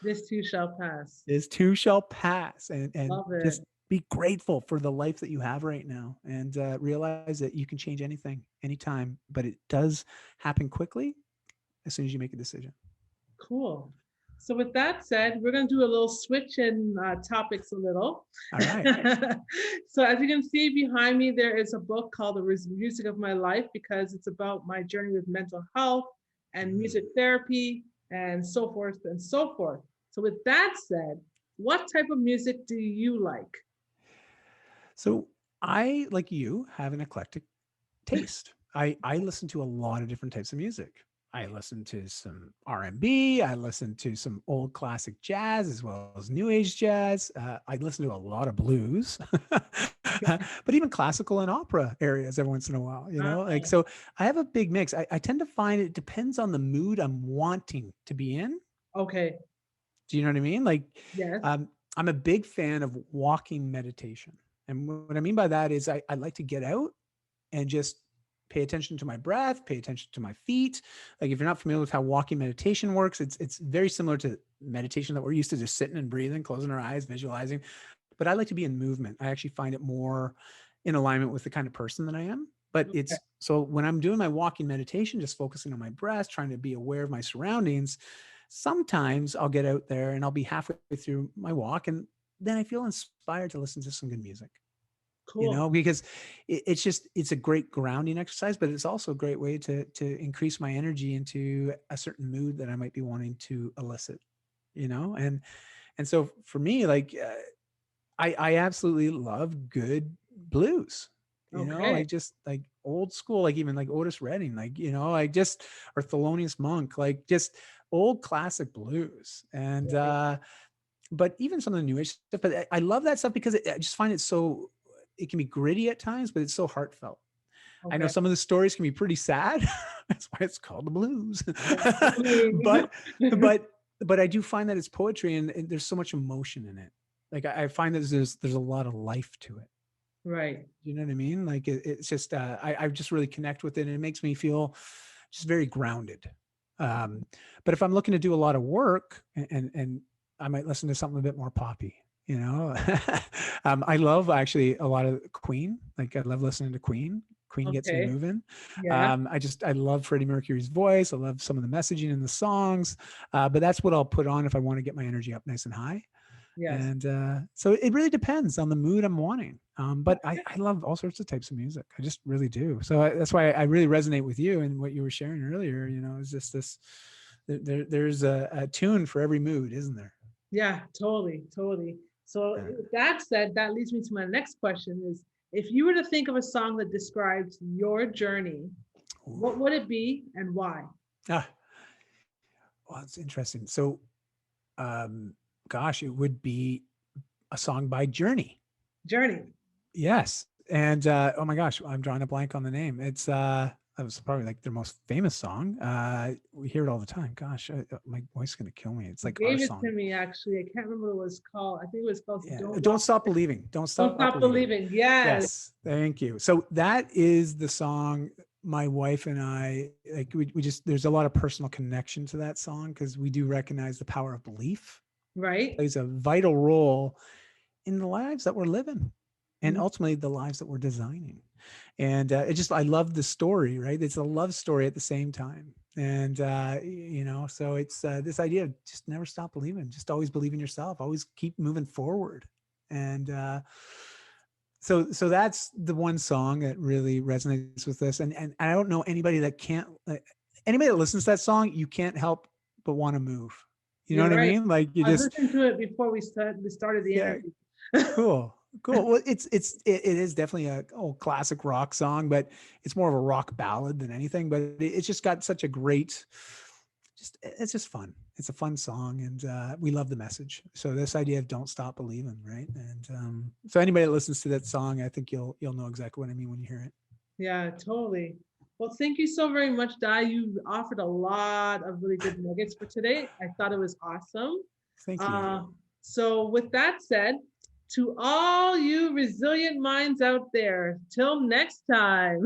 This too shall pass. this too shall pass, and Love just it. be grateful for the life that you have right now, and realize that you can change anything anytime, but it does happen quickly as soon as you make a decision. Cool. So with that said, we're going to do a little switch in topics a little. All right. So as you can see behind me, there is a book called The Music of My Life, because it's about my journey with mental health and music therapy and so forth and so forth. So with that said, what type of music do you like? So I, like you, have an eclectic taste. I listen to a lot of different types of music. I listen to some R&B. I listen to some old classic jazz as well as new age jazz. I listen to a lot of blues, but even classical and opera areas every once in a while. Like, so I have a big mix. I tend to find it depends on the mood I'm wanting to be in. Okay. Do you know what I mean? Like, Yes. I'm a big fan of walking meditation. And what I mean by that is I like to get out and just pay attention to my breath, pay attention to my feet. Like, if you're not familiar with how walking meditation works, it's very similar to meditation that we're used to, just sitting and breathing, closing our eyes, visualizing. But I like to be in movement. I actually find it more in alignment with the kind of person that I am. But Okay. it's so when I'm doing my walking meditation, just focusing on my breath, trying to be aware of my surroundings, sometimes I'll get out there and I'll be halfway through my walk, and then I feel inspired to listen to some good music. Cool. because it's a great grounding exercise, but it's also a great way to increase my energy into a certain mood that I might be wanting to elicit, and so for me, like, I absolutely love good blues, Okay. like just like old school, like even like Otis Redding, like, like just, or Thelonious Monk, like just old classic blues. And, Right. but even some of the newish stuff, but I love that stuff because I just find it so, it can be gritty at times, but it's so heartfelt. I know Okay. some of the stories can be pretty sad. That's why it's called the blues. Yeah, totally. but, but, but I do find that it's poetry, and there's so much emotion in it. Like I find that there's a lot of life to it. Right. You know what I mean? Like it's just, I just really connect with it, and it makes me feel just very grounded. Um, but if I'm looking to do a lot of work, and I might listen to something a bit more poppy, I love actually a lot of Queen. Like I love listening to Queen. Queen gets me Okay. moving. Yeah. I love Freddie Mercury's voice. I love some of the messaging in the songs. But that's what I'll put on if I want to get my energy up nice and high. Yes. And so it really depends on the mood I'm wanting. But I love all sorts of types of music. I just really do. So that's why I really resonate with you and what you were sharing earlier. Is just this. There's a tune for every mood, isn't there? Yeah, totally, totally. So with that said, that leads me to my next question is, if you were to think of a song that describes your journey, Ooh. what would it be and why? Ah, well, it's interesting. So, gosh, it would be a song by Journey. Journey. Yes. And oh my gosh, I'm drawing a blank on the name. It's that was probably like their most famous song. We hear it all the time. Gosh, my voice is gonna kill me. It's You like our gave it song. to me actually. I can't remember what it was called. I think it was called Yeah. Don't Don't Lost, Stop Believing. Don't Don't Stop Stop Believing. Believing. Yes. Yes. Thank you. So that is the song my wife and I like. We just, there's a lot of personal connection to that song because we do recognize the power of belief Right? plays a vital role in the lives that we're living, and Mhm. ultimately the lives that we're designing. And I love the story, right? It's a love story at the same time. And, so it's this idea of just never stop believing, just always believe in yourself, always keep moving forward. And so that's the one song that really resonates with this. And I don't know anybody that can't, anybody that listens to that song, you can't help but want to move. You know You're what I right. mean? Like you I just, listened to it before we started the yeah, interview. cool. Cool. Well, it is definitely a classic rock song, but it's more of a rock ballad than anything. But it's just got such a great, it's just fun. It's a fun song, and we love the message. So this idea of don't stop believing, right? And so anybody that listens to that song, I think you'll know exactly what I mean when you hear it. Yeah, totally. Well, thank you so very much, Dai. You offered a lot of really good nuggets for today. I thought it was awesome. Thank you. Uh, so, with that said, to all you resilient minds out there, till next time,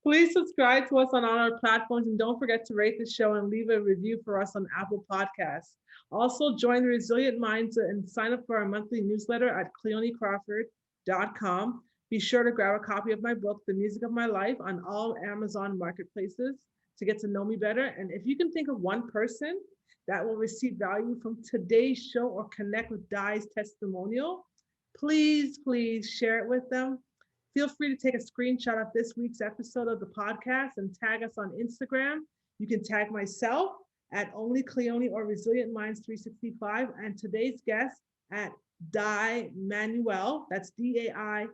please subscribe to us on all our platforms and don't forget to rate the show and leave a review for us on Apple Podcasts. Also, join the Resilient Minds and sign up for our monthly newsletter at cleonicrawford.com. Be sure to grab a copy of my book, The Music of My Life, on all Amazon marketplaces to get to know me better. And if you can think of one person that will receive value from today's show or connect with Dai's testimonial, please, please share it with them. Feel free to take a screenshot of this week's episode of the podcast and tag us on Instagram. You can tag myself at Only Cleoni or Resilient Minds 365 and today's guest at Dai Manuel. That's DAIMANUEL.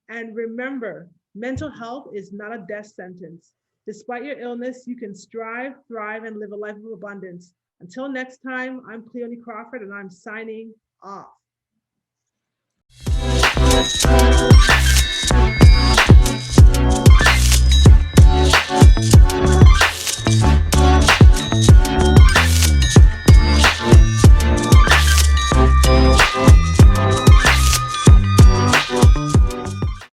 And remember, mental health is not a death sentence. Despite your illness, you can strive, thrive, and live a life of abundance. Until next time, I'm Cleoni Crawford, and I'm signing off.